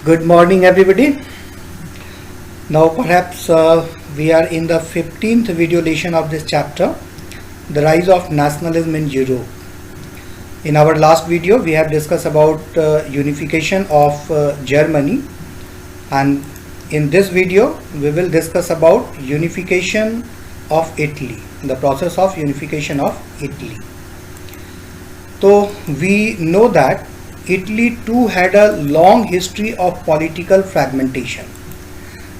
Good morning, everybody. Now, perhaps we are in the 15th video lesson of this chapter, the rise of nationalism in Europe. In our last video, we have discussed about unification of Germany, and in this video, we will discuss about unification of Italy, the process of unification of Italy. So, we know that Italy too had a long history of political fragmentation.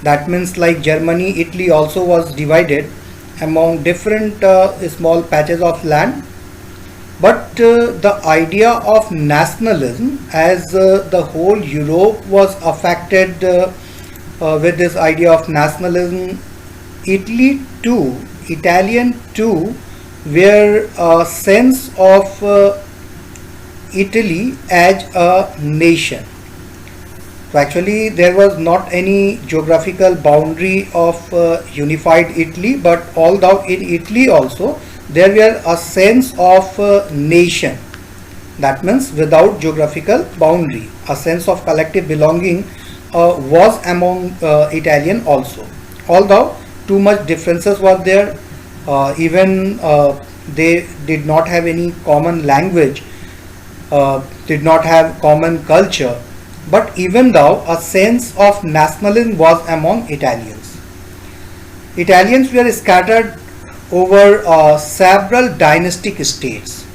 That means, like Germany, Italy also was divided among different small patches of land. But the idea of nationalism, as the whole Europe was affected with this idea of nationalism, Italy too, Italian too, were a sense of Italy as a nation. So actually there was not any geographical boundary of unified Italy, but although in Italy also there were a sense of nation. That means without geographical boundary, a sense of collective belonging was among Italian also. Although too much differences were there, even they did not have any common language, did not have common culture, but even though a sense of nationalism was among Italians. Italians were scattered over several dynastic states.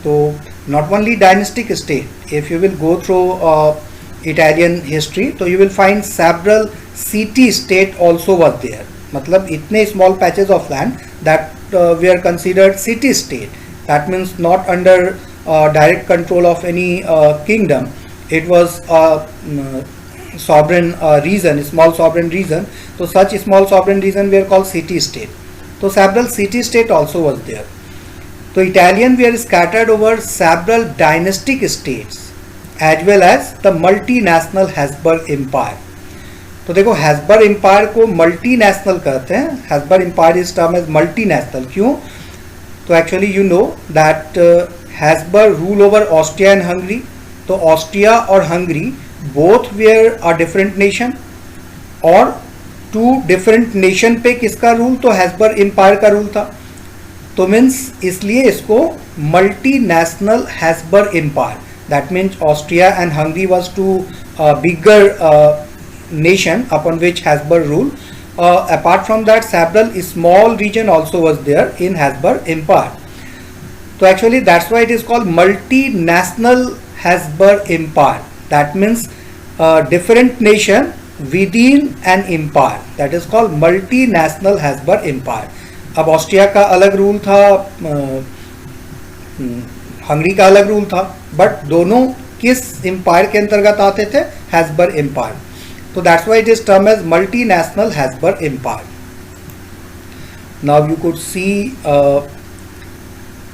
So not only dynastic state, if you will go through Italian history, so you will find several city state also were there. मतलब इतने small patches of land that were considered city state. That means not under direct control of any kingdom. It was a sovereign region, small sovereign region. So such small sovereign region were called city state. So several city state also was there. So Italians were scattered over several dynastic states as well as the multinational Habsburg Empire. तो देखो Habsburg empire को multinational कहते हैं. Habsburg empire is term as multinational. क्यों? तो actually you know that Habsburg rule over Austria and Hungary. तो Austria और Hungary both were a different nation, और टू डिफरेंट नेशन पे किसका रूल? तो हैब्सबर्ग एम्पायर का रूल था. तो मीन्स इसलिए इसको multinational Habsburg empire. That means Austria and Hungary was two bigger nation upon which Habsburg ruled. Apart from that, several small region also was there in Habsburg Empire. So actually that's why it is called multinational Habsburg Empire. That means different nation within an empire. That is called multinational Habsburg Empire. अब Austria का अलग rule था, Hungary का अलग rule था, but दोनों किस empire के अंतर्गत आते थे? Habsburg empire. So that's why it is termed as multinational Habsburg Empire. Now you could see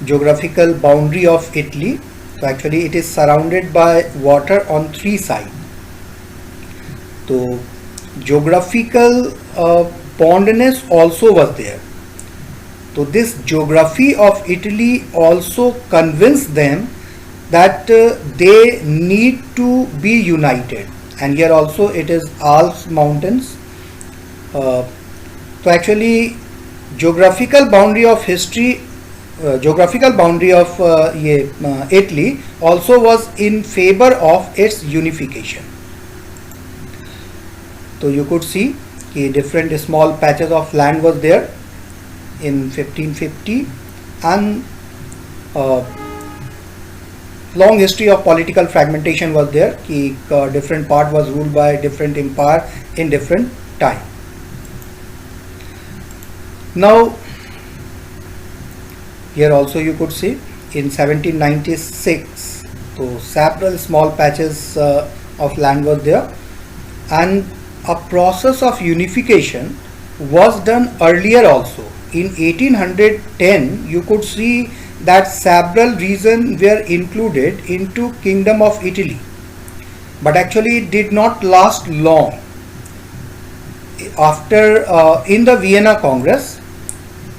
geographical boundary of Italy. So actually it is surrounded by water on three sides. So geographical bondness also was there. So this geography of Italy also convinced them that they need to be united. And here also it is Alps mountains. So actually geographical boundary of history, geographical boundary of Italy also was in favor of its unification. So you could see कि different small patches of land was there in 1550, and long history of political fragmentation was there कि different part was ruled by different empire in different time. Now here also you could see in 1796, so several small patches of land was there, and a process of unification was done earlier also. In 1810 you could see that several regions were included into Kingdom of Italy, but actually it did not last long. After in the Vienna Congress,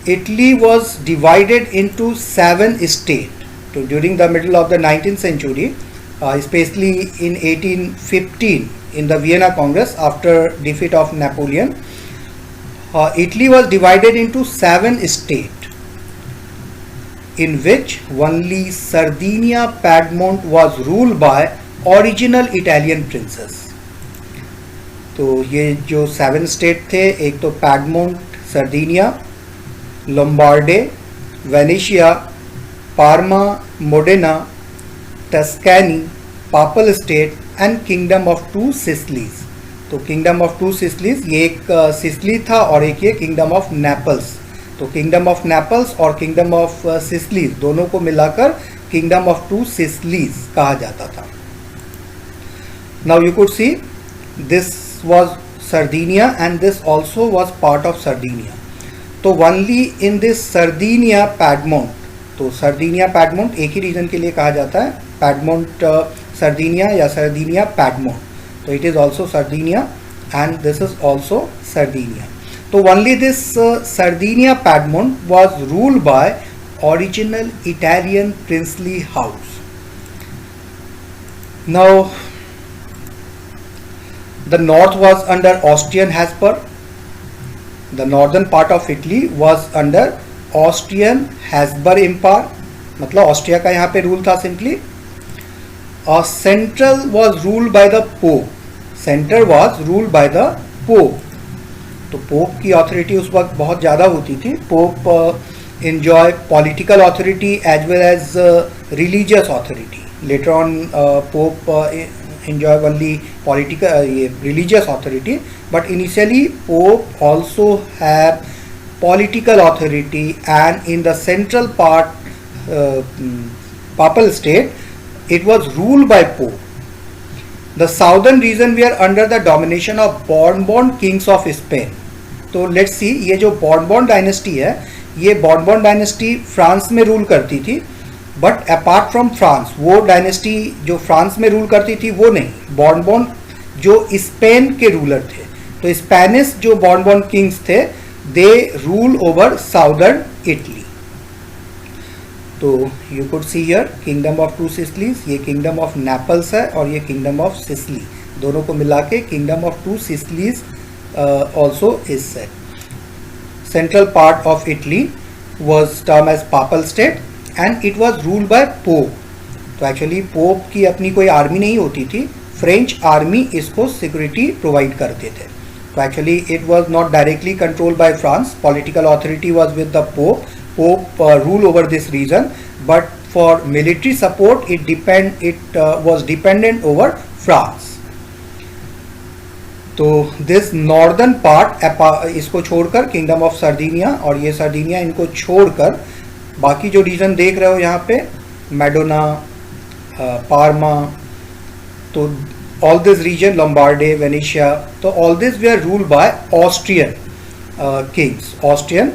Italy was divided into 7 states. So during the middle of the 19th century, especially in 1815, in the Vienna Congress after defeat of Napoleon. Italy was divided into 7 states, in which only Sardinia Piedmont was ruled by original Italian princes. तो ये जो 7 state थे, एक तो Piedmont, Sardinia, Lombardy, Venetia, Parma, Modena, Tuscany, papal state and kingdom of 2 Sicilies. तो kingdom of 2 Sicilies, ये एक Sicily था और एक ये किंगडम ऑफ नेपल्स. तो किंगडम ऑफ नेपल्स और किंगडम ऑफ सिसिलीज दोनों को मिलाकर किंगडम ऑफ 2 सिसिलीज कहा जाता था. Now you could see this was Sardinia and this also was part of Sardinia. तो only in this Sardinia Piedmont, तो Sardinia Piedmont एक ही रीजन के लिए कहा जाता है, Piedmont Sardinia या Sardinia Piedmont. तो it is also Sardinia and this is also Sardinia. तो only this Sardinia Piedmont was ruled by original Italian princely house. Now the north was under Austrian Habsburg. The northern part of Italy was under Austrian Habsburg Empire. मतलब Austria का यहाँ पे rule था simply. Central was ruled by the Pope. Center was ruled by the Pope. तो pope की authority उस वक्त बहुत ज़्यादा होती थी. Pope enjoy political authority as well as religious authority. Later on Pope enjoy only political religious authority, but initially Pope also have political authority, and in the central part papal state it was ruled by Pope. The southern region were under the domination of Bourbon kings of Spain. तो let's see, ये जो Bourbon dynasty है, ये Bourbon dynasty France में rule करती थी. But apart from France, वो dynasty जो फ्रांस में रूल करती थी वो नहीं, बॉर्नबॉन जो स्पेन के रूलर थे. तो स्पेनिश जो बॉर्नबॉन किंग्स थे, दे रूल ओवर साउदर्न इटली. तो you could see here kingdom of 2 Sicilies, ये किंगडम ऑफ नेपल्स है और ये किंगडम ऑफ सिसिली, दोनों को मिला के kingdom of 2 Sicilies also is said. Central part of Italy was term as papal state and it was ruled by Pope. तो actually Pope की अपनी कोई आर्मी नहीं होती थी, फ्रेंच आर्मी इसको सिक्योरिटी प्रोवाइड करते थे. तो actually it was not directly controlled by France, political authority was with the Pope. Pope rule over this region, but for military support it was dependent over France. तो this northern part इसको छोड़कर kingdom of सर्दिनिया और ये सर्दिनिया, इनको छोड़कर बाकी जो reason देख रहे हो यहाँ पे, मेडोना, पार्मा, तो all this region, Lombardy, Venetia, तो all this they are ruled by Austrian kings, Austrian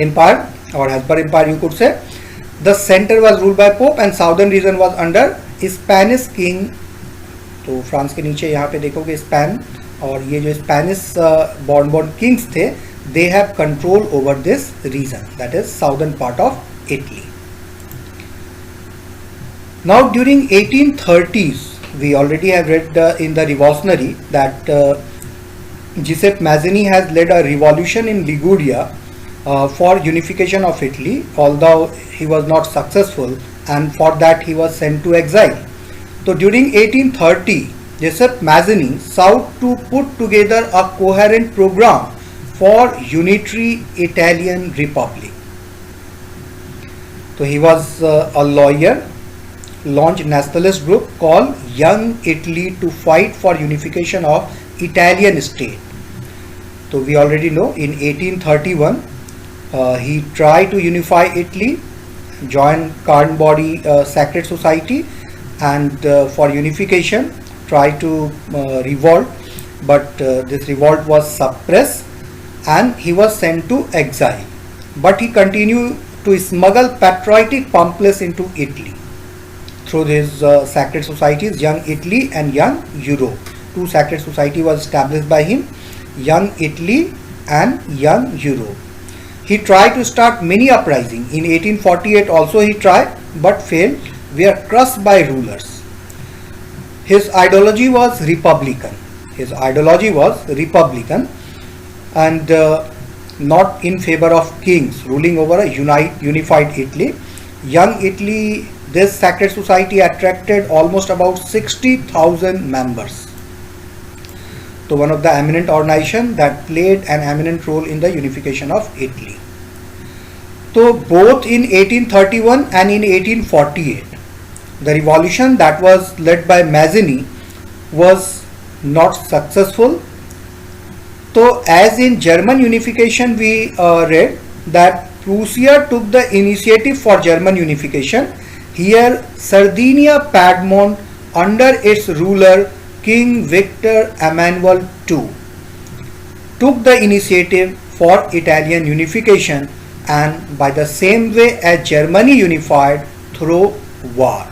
empire और Habsburg empire you could say. The centre was ruled by Pope and southern region was under Spanish king. तो France के नीचे यहाँ पे देखोगे Spain, और ये जो स्पेनिश बॉर्नबॉन किंग्स थे, they have control over this region, that is southern part of Italy. Now during 1830s, we already have read in the Revolutionary that Giuseppe Mazzini has led a revolution in Liguria for unification of Italy, although he was not successful, and for that he was sent to exile. So during 1830, Giuseppe Mazzini sought to put together a coherent program for unitary Italian Republic. So he was a lawyer, launched nationalist group called Young Italy to fight for unification of Italian state. So we already know in 1831 he tried to unify Italy, joined Carnbody Sacred Society, and for unification tried to revolt, but this revolt was suppressed and he was sent to exile. But he continued to smuggle patriotic pamphlets into Italy through his sacred societies, Young Italy and Young Europe. 2 sacred society was established by him, Young Italy and Young Europe. He tried to start many uprisings. In 1848 also he tried but failed, were crushed by rulers. His ideology was Republican. His ideology was Republican, and not in favor of kings ruling over a unified Italy. Young Italy, this sacred society attracted almost about 60,000 members. So one of the eminent organizations that played an eminent role in the unification of Italy. So both in 1831 and in 1848, the revolution that was led by Mazzini was not successful. So as in German unification, we read that Prussia took the initiative for German unification. Here Sardinia Piedmont under its ruler King Victor Emmanuel II took the initiative for Italian unification, and by the same way as Germany unified through war.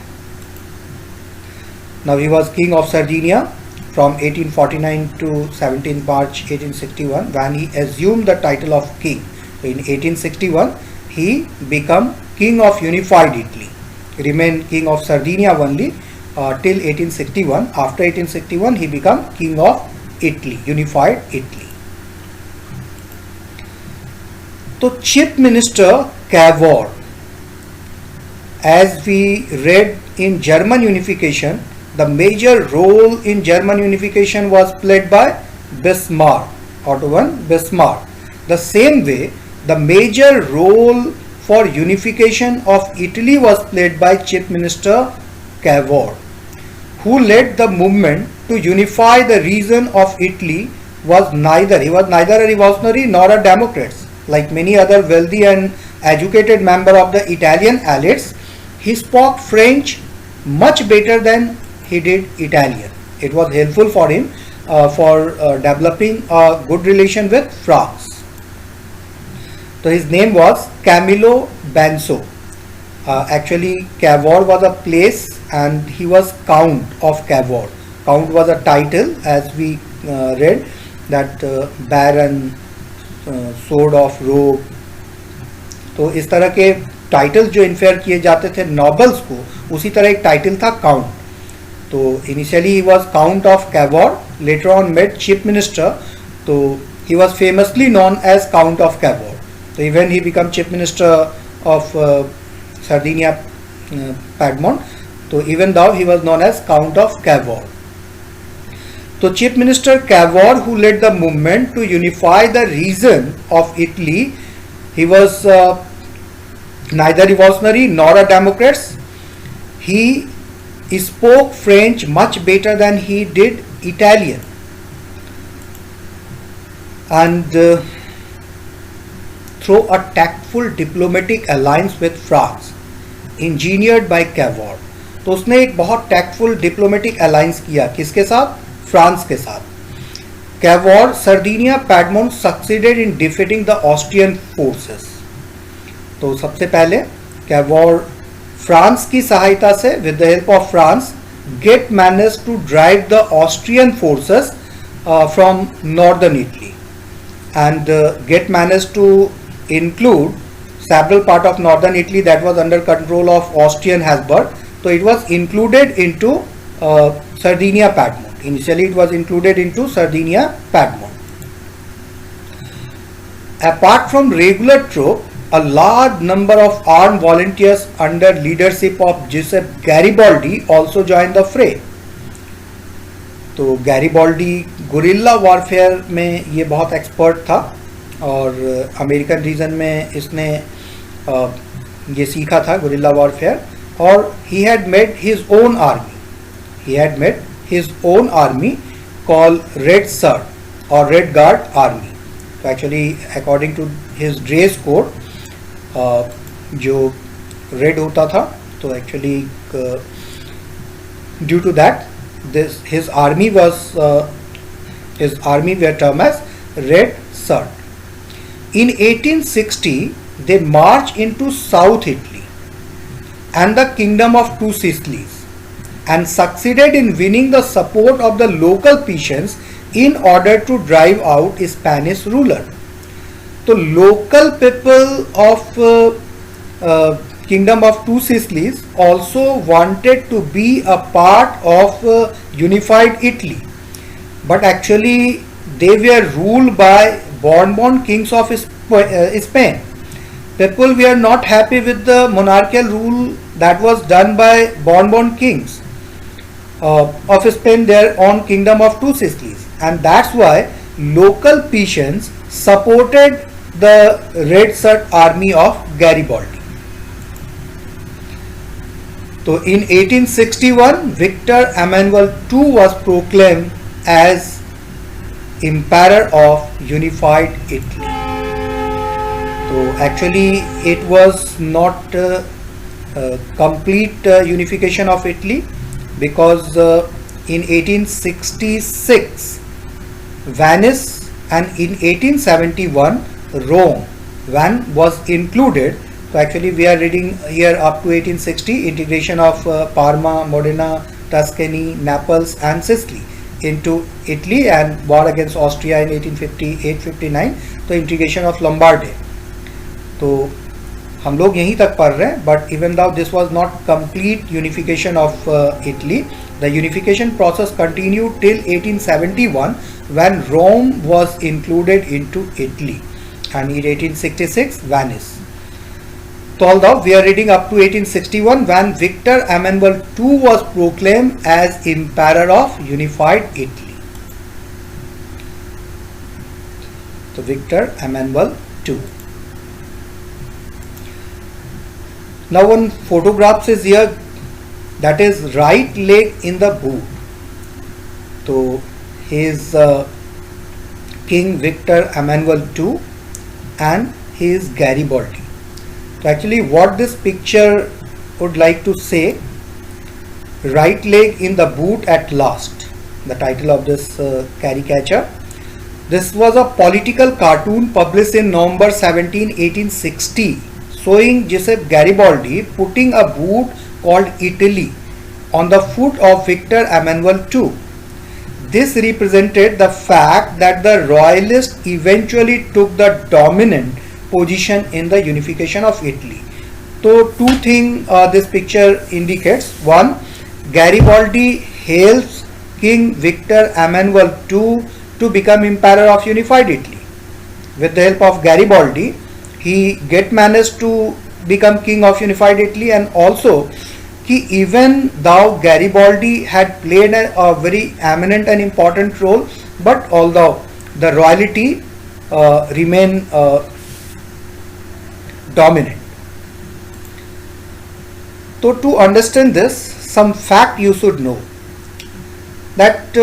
Now he was King of Sardinia from 1849 to 17 March 1861 when he assumed the title of king. In 1861 he became King of unified Italy, remained King of Sardinia only till 1861. After 1861 he became King of Italy, unified Italy. So Chief Minister Cavour, as we read in German unification, the major role in German unification was played by Bismarck, Otto von Bismarck. The same way, the major role for unification of Italy was played by Chief Minister Cavour, who led the movement to unify the region of Italy. He was neither a revolutionary nor a Democrat. Like many other wealthy and educated members of the Italian elites, he spoke French much better than he did Italian. It was helpful for him for developing a good relation with France. So his name was Camillo Benso. Actually, Cavour was a place and he was Count of Cavour. Count was a title, as we read, that Baron, Sword of Rogue. तो इस तरह के titles जो इन्फेयर किए जाते थे nobles को, उसी तरह एक टाइटल था काउंट. तो initially he was count of Cavour, later on made chief minister. तो he was famously known as count of Cavour. तो even he become chief minister of Sardinia Piedmont. So even though he was known as Count of Cavour. So Chief Minister Cavour, who led the movement to unify the region of Italy, he was neither revolutionary nor a Democrat. He spoke French much better than he did Italian. And through a tactful diplomatic alliance with France, engineered by Cavour. तो उसने एक बहुत tactful diplomatic alliance किया, किसके साथ? France के साथ. Cavour Sardinia Piedmont succeeded in defeating the Austrian forces. तो सबसे पहले Cavour फ्रांस की सहायता से, with the help of France, get managed to drive the Austrian forces from northern Italy, and get managed to include several part of northern Italy that was under control of Austrian Habsburg. So it was included into Sardinia Piedmont. Initially it was included into Sardinia Piedmont. Apart from regular troops, a large number of armed volunteers under leadership of Giuseppe Garibaldi also joined the fray. तो Garibaldi guerrilla warfare में ये बहुत expert था और American region में इसने ये सीखा था गुरिल्ला वॉरफेयर. और he had made his own army called Red Shirt or Red Guard army. So actually according to his dress code जो रेड होता था, तो actually due to that his army were termed as Red Shirt. In 1860 they marched into South Italy and the Kingdom of Two Sicilies and succeeded in winning the support of the local peasants in order to drive out Spanish ruler. So local people of Kingdom of Two Sicilies also wanted to be a part of unified Italy, but actually they were ruled by Bourbon kings of Spain. People were not happy with the monarchical rule that was done by Bourbon kings of Spain, their own Kingdom of Two Sicilies, and that's why local peasants supported the Red Shirt army of Garibaldi. So in 1861, Victor Emmanuel II was proclaimed as Emperor of Unified Italy. So actually it was not complete unification of Italy, because in 1866 Venice and in 1871 Rome was included. So actually we are reading here up to 1860, integration of Parma, Modena, Tuscany, Naples and Sicily into Italy, and war against Austria in 1858-59, तो integration of Lombardy. तो हम लोग यहीं तक पढ़ रहे हैं, but even though this was not complete unification of Italy, the unification process continued till 1871 when Rome was included into Italy, and in 1866 Venice. So although we are reading up to 1861 when Victor Emmanuel II was proclaimed as Emperor of Unified Italy. So Victor Emmanuel II. Now one photograph is here, that is right leg in the boot. So he is King Victor Emmanuel II and he is Garibaldi. So actually what this picture would like to say, right leg in the boot at last, the title of this caricature. This was a political cartoon published in November 17, 1860, showing Giuseppe Garibaldi putting a boot called Italy on the foot of Victor Emmanuel II. This represented the fact that the royalists eventually took the dominant position in the unification of Italy. So two things this picture indicates. One, Garibaldi hails King Victor Emmanuel II to become Emperor of Unified Italy. With the help of Garibaldi, he managed to become King of Unified Italy, and also even though Garibaldi had played a very eminent and important role, but although the royalty remained dominant. So to understand this, some fact you should know, that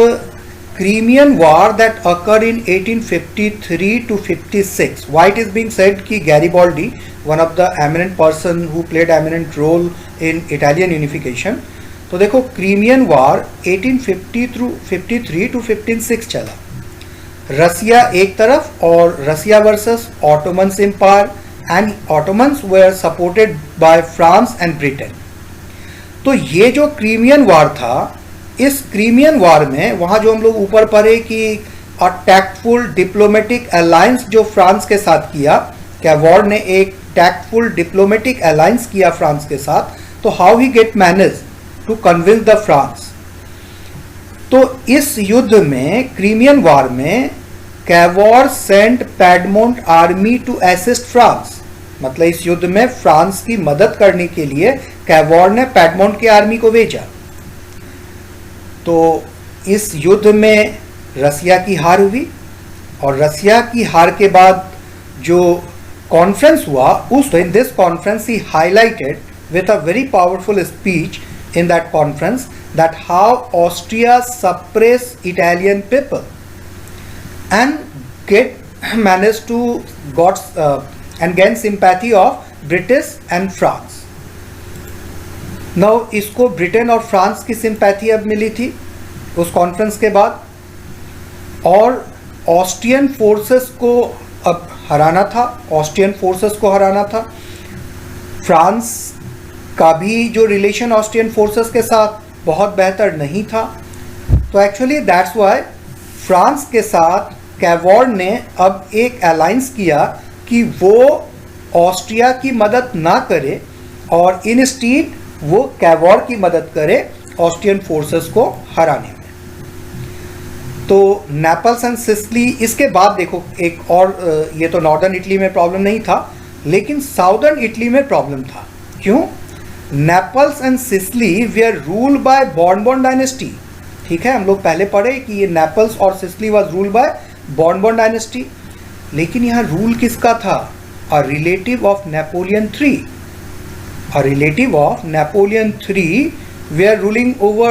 Crimean War that occurred in 1853 to 56. Why it is being said कि Garibaldi, one of the eminent person who played eminent role in Italian unification. तो देखो Crimean War 1850 through 53 to 56 चला. रसिया एक तरफ और रसिया versus Ottoman Empire, and Ottomans were supported by France and Britain. तो ये जो क्रीमियन वार था, इस क्रीमियन वार में वहाँ जो हम लोग ऊपर पढ़े कि अ टैक्टफुल डिप्लोमेटिक अलायंस जो फ्रांस के साथ किया, कैवॉर ने एक टैक्टफुल डिप्लोमेटिक अलायंस किया फ्रांस के साथ, तो how he get manage to convince the France. तो इस युद्ध में, क्रीमियन वार में, Cavour sent Piedmont army to assist France. मतलब इस युद्ध में फ्रांस की मदद करने के लिए कैवॉर ने पैडमोंट की आर्मी को भेजा. तो इस युद्ध में रसिया की हार हुई, और रसिया की हार के बाद जो कॉन्फ्रेंस हुआ, उस in this conference he highlighted with a very powerful speech in that conference that how Austria suppress Italian people and managed to and gain sympathy of British and France. Now इसको Britain और France की sympathy अब मिली थी उस conference के बाद, और Austrian forces को अब हराना था, ऑस्ट्रियन फोर्सेस को हराना था. फ्रांस का भी जो रिलेशन ऑस्ट्रियन फोर्सेस के साथ बहुत बेहतर नहीं था. तो एक्चुअली दैट्स वाई फ्रांस के साथ कैवॉर ने अब एक अलायंस किया कि वो ऑस्ट्रिया की मदद ना करे और इंस्टीड वो कैवॉर की मदद करे ऑस्ट्रियन फोर्सेस को हराने में। तो नेपल्स एंड सिसिली, इसके बाद देखो एक और, ये तो नॉर्दर्न इटली में प्रॉब्लम नहीं था, लेकिन साउदर्न इटली में प्रॉब्लम था। क्यों? Naples and Sicily were ruled by Bourbon dynasty. ठीक है, हम लोग पहले पढ़े कि ये नेपल्स और Sicily was ruled by Bourbon dynasty, लेकिन यहाँ रूल किसका था? A relative of Napoleon III। A relative of Napoleon III were ruling over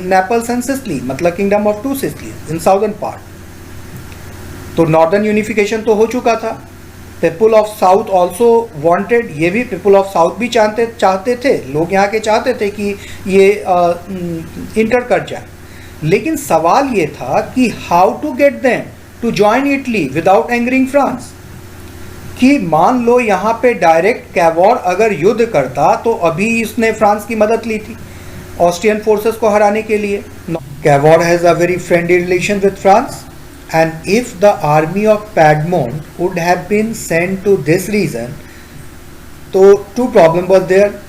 Naples and Sicily, मतलब kingdom of two Sicily in southern part. तो northern unification तो हो चुका था। People of south also wanted, ये भी पीपल ऑफ साउथ भी चाहते थे, लोग यहाँ के चाहते थे कि ये इंटर कर जाए। लेकिन सवाल ये था कि how to get them to join Italy without angering France. कि मान लो यहाँ पे डायरेक्ट कैवॉर अगर युद्ध करता तो अभी इसने फ्रांस की मदद ली थी ऑस्ट्रियन फोर्सेस को हराने के लिए। Cavour has a very friendly relation with France, and if the army of Piedmont would have been sent to this region, तो two problem was there.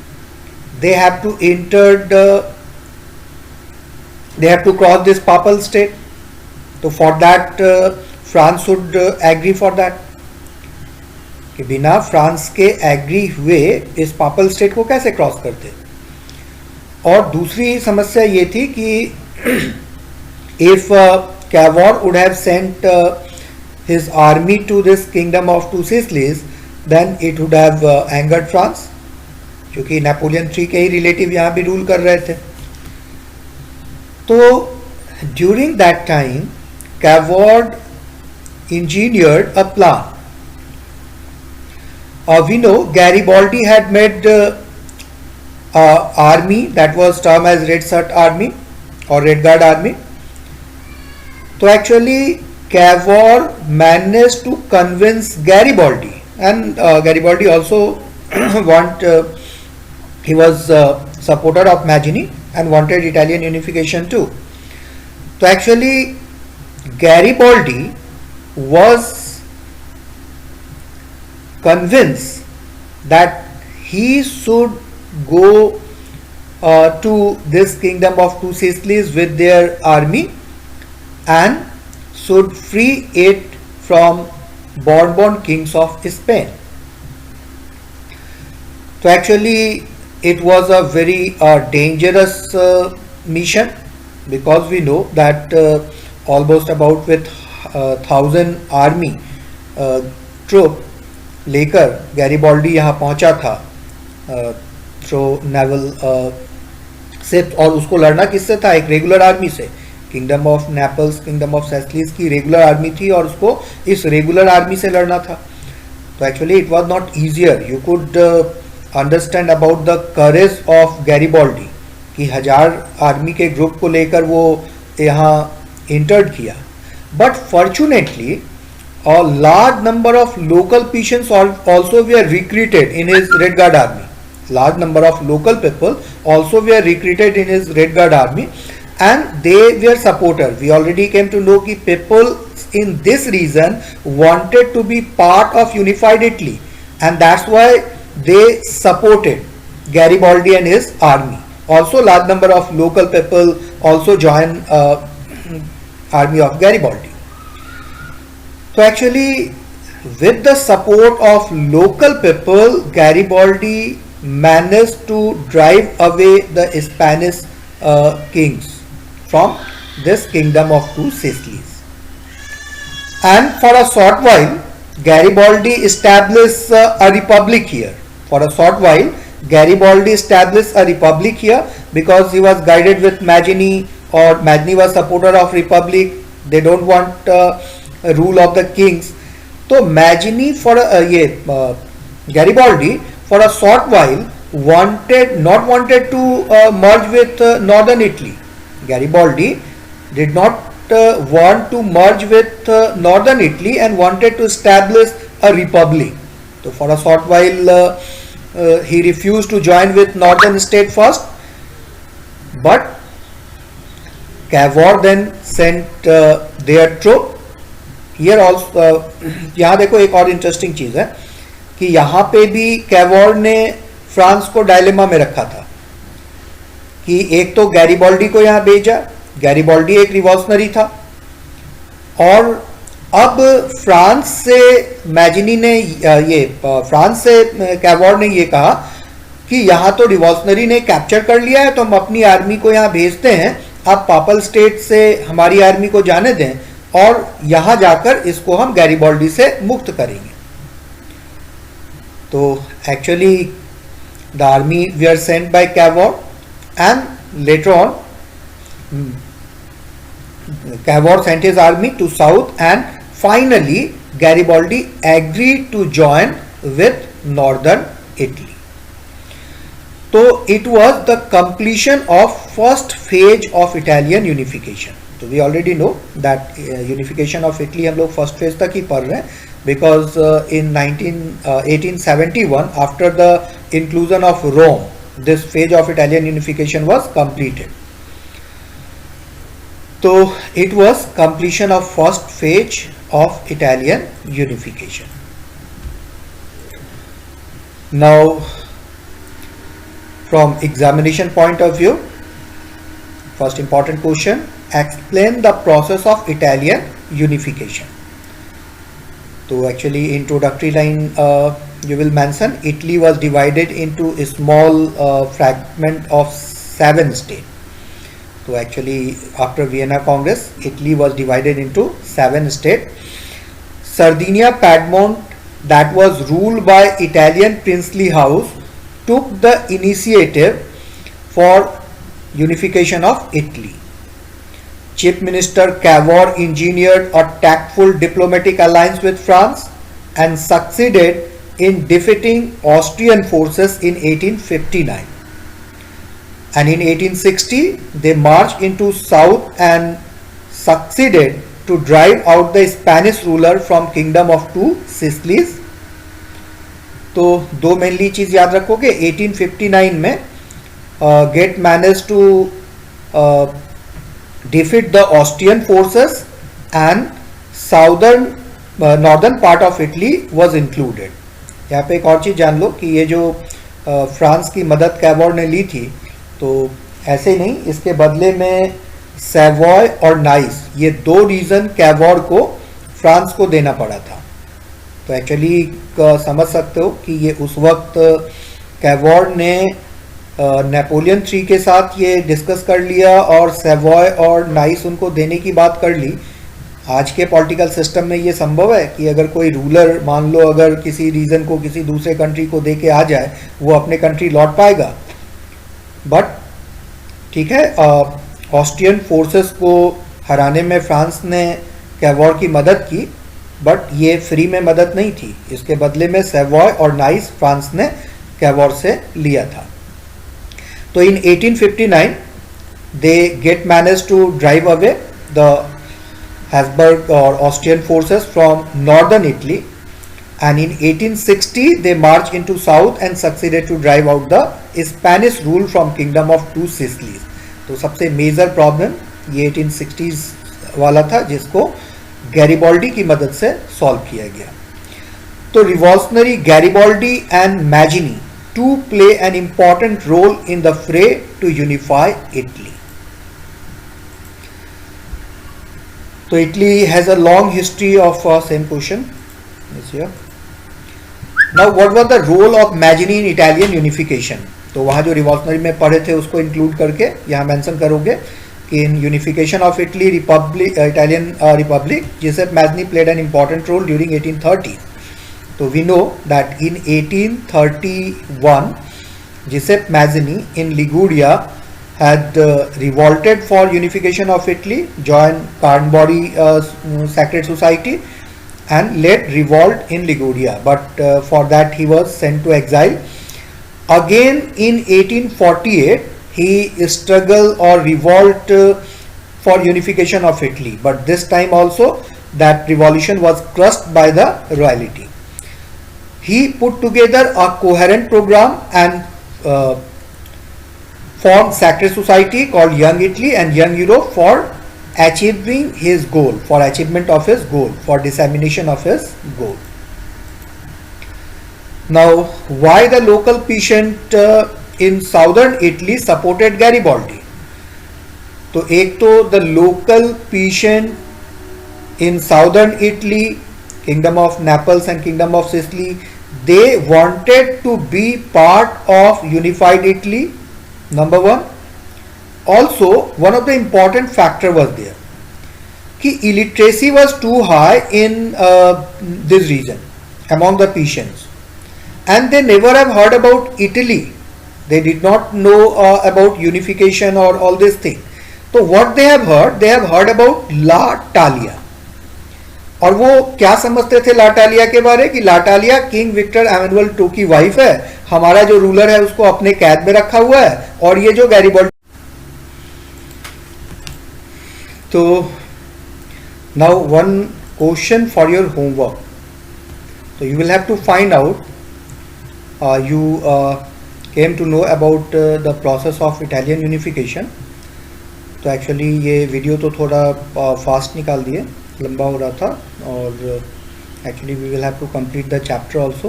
They have to they have to cross this papal state, तो for that France would agree for that, कि बिना France के agree हुए इस papal state को कैसे cross करते। और दूसरी समस्या ये थी कि if Cavour would have sent his army to this kingdom of two Sicilies, then it would have angered France, क्योंकि नेपोलियन III के ही रिलेटिव यहाँ भी रूल कर रहे थे। तो during that time Cavour engineered a plan. We know Garibaldi had made army that was termed as Red Shirt Army or Red Guard Army. So actually Cavour managed to convince Garibaldi, and Garibaldi also he was supporter of Mazzini and wanted Italian unification too. So actually Garibaldi was convinced that he should go to this kingdom of two Sicilies with their army and should free it from Bourbon kings of Spain. So actually it was a very dangerous mission, because we know that almost about with 1,000 army troop लेकर Garibaldi यहाँ पहुँचा था through naval ship, और उसको लड़ना किससे था? एक रेगुलर आर्मी से। Kingdom of Naples, kingdom of Sicilies की रेगुलर आर्मी थी और उसको इस रेगुलर आर्मी से लड़ना था। तो actually it was not easier. You could understand about the courage of Garibaldi कि 1000 आर्मी के ग्रुप को लेकर वो यहाँ इंटर्ड किया। But fortunately a large number of local peasants also were recruited in his Red Guard army. Large number of local people also were recruited in his Red Guard army, and they were supporters. We already came to know that people in this region wanted to be part of unified Italy, and that's why they supported Garibaldi and his army. Also large number of local people also joined army of Garibaldi. So actually with the support of local people, Garibaldi managed to drive away the Spanish kings from this kingdom of two Sicilies. And for a short while Garibaldi established a republic here. For a short while Garibaldi established a republic here because he was guided with Mazzini, or Mazzini was supporter of republic. They don't want rule of the kings. So Mazzini for Garibaldi for a short while not wanted to merge with northern Italy. Garibaldi did not want to merge with northern Italy and wanted to establish a republic. So for a short while he refused to join with northern state first, but Cavour then sent their troop. Here also यहाँ देखो एक और interesting चीज़ है कि यहाँ पे भी कैवॉर ने फ्रांस को डायलेमा में रखा था कि एक तो गैरिबाल्डी को यहाँ भेजा, गैरिबाल्डी एक रिवॉल्यूशनरी था, और अब फ्रांस से मैजिनी ने फ्रांस से कैवॉर ने ये कहा कि यहाँ तो रिवॉल्यूशनरी ने कैप्चर कर लिया है, तो हम अपनी आर्मी को यहाँ भेजते हैं, आप पापल स्टेट से हमारी आर्मी को जाने दें और यहाँ जाकर इसको हम गैरिबाल्डी से मुक्त करेंगे। तो actually the army we are sent by Cavour and later on Cavour sent his army to south and finally Garibaldi agreed to join with northern Italy. तो it was the completion of first phase of Italian unification. तो we already know that unification of Italy हम लोग first phase तक ही पढ़ रहे हैं, because in 1871 after the inclusion of Rome, this phase of Italian unification was completed. So it was completion of first phase of Italian unification. Now, from examination point of view, first important question: explain the process of Italian unification. So actually, introductory line you will mention Italy was divided into a small fragment of 7 states. So actually, after Vienna Congress, Italy was divided into 7 states. Sardinia, Piedmont, that was ruled by Italian princely house, took the initiative for unification of Italy. Chief Minister Cavour engineered a tactful diplomatic alliance with France and succeeded in defeating Austrian forces in 1859. And in 1860 they marched into south and succeeded to drive out the Spanish ruler from Kingdom of Two Sicilies. तो दो mainly चीज याद रखोगे, 1859 में get manage to defeat the Austrian forces and southern northern part of Italy was included. यहाँ पे एक और चीज जान लो कि ये जो फ्रांस की मदद कैवॉर ने ली थी, तो ऐसे नहीं, इसके बदले में सैवॉय और नाइस, ये दो रीजन कैवॉर को फ्रांस को देना पड़ा था. तो एक्चुअली समझ सकते हो कि ये उस वक्त कैवॉर ने नेपोलियन 3 के साथ ये डिस्कस कर लिया और सैवॉय और नाइस उनको देने की बात कर ली. आज के पॉलिटिकल सिस्टम में ये संभव है कि अगर कोई रूलर मान लो अगर किसी रीजन को किसी दूसरे कंट्री को दे के आ जाए, वो अपने कंट्री लौट पाएगा? बट ठीक है, ऑस्ट्रियन फोर्सेस को हराने में फ्रांस ने कैवॉर की मदद की, बट ये फ्री में मदद नहीं थी. इसके बदले में सैवॉय और नाइस फ्रांस ने कैवॉर से लिया था. तो in 1859 they get manage to drive away the Habsburg और Austrian forces from northern Italy, and in 1860 they march into south and succeeded to drive out the Spanish rule from kingdom of two Sicilies. तो सबसे major problem ये 1860s वाला था, जिसको Garibaldi की मदद से सॉल्व किया गया. तो revolutionary Garibaldi and Mazzini to play an important role in the fray to unify Italy. तो Italy has a long history of same question. Now what was the role of Mazzini in Italian unification? तो वहां जो revolutionary में पढ़े थे उसको include करके यहां मेंशन करोगे कि in unification of Italy republic Italian republic Giuseppe Mazzini played an important role during 1830. तो we know that in 1831 Giuseppe Mazzini in Liguria had revolted for unification of Italy, joined Carnbody Sacred Society and led revolt in Liguria, but for that he was sent to exile. Again in 1848 he struggled or revolt for unification of Italy, but this time also that revolution was crushed by the royalty. He put together a coherent program and formed Sacred Society called Young Italy and Young Europe for achieving his goal, for achievement of his goal, for dissemination of his goal. Now, why the local peasant in southern Italy supported Garibaldi? तो एक तो the local peasant in southern Italy, Kingdom of Naples and Kingdom of Sicily, they wanted to be part of unified Italy, number one. Also, one of the important factor was there कि illiteracy was too high in this region among the peasants, and they never have heard about Italy. They did not know about unification or all this thing. So what they have heard about La Talia. और वो क्या समझते थे लाटालिया के बारे कि लाटालिया king Victor Emmanuel to की wife है, हमारा जो रूलर है उसको अपने कैद में रखा हुआ है, और ये जो गैरिबॉल्डी. तो now one question for your homework. तो you will have to find out, you came to know about the process of Italian unification. तो एक्चुअली ये वीडियो तो थोड़ा फास्ट निकाल दिए, लंबा हो रहा था, और actually we will have to complete the chapter also.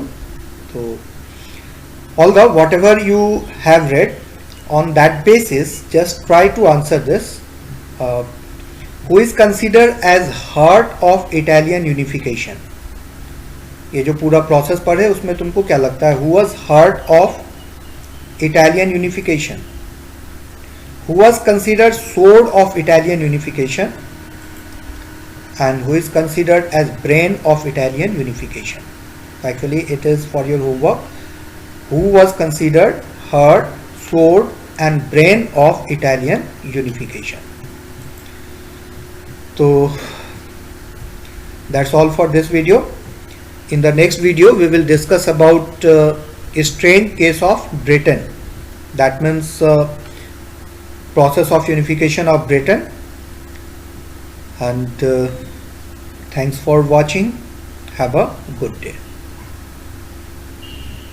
तो all the whatever you have read, on that basis just try to answer this. Who is considered as heart of Italian unification? ये जो पूरा process पढ़े उसमें तुमको क्या लगता है, who was heart of Italian unification? Who was considered sword of Italian unification, and who is considered as brain of Italian unification? Actually, it is for your homework. Who was considered heart, sword, and brain of Italian unification? So that's all for this video. In the next video, we will discuss about a strange case of Britain. That means process of unification of Britain. And thanks for watching. Have a good day.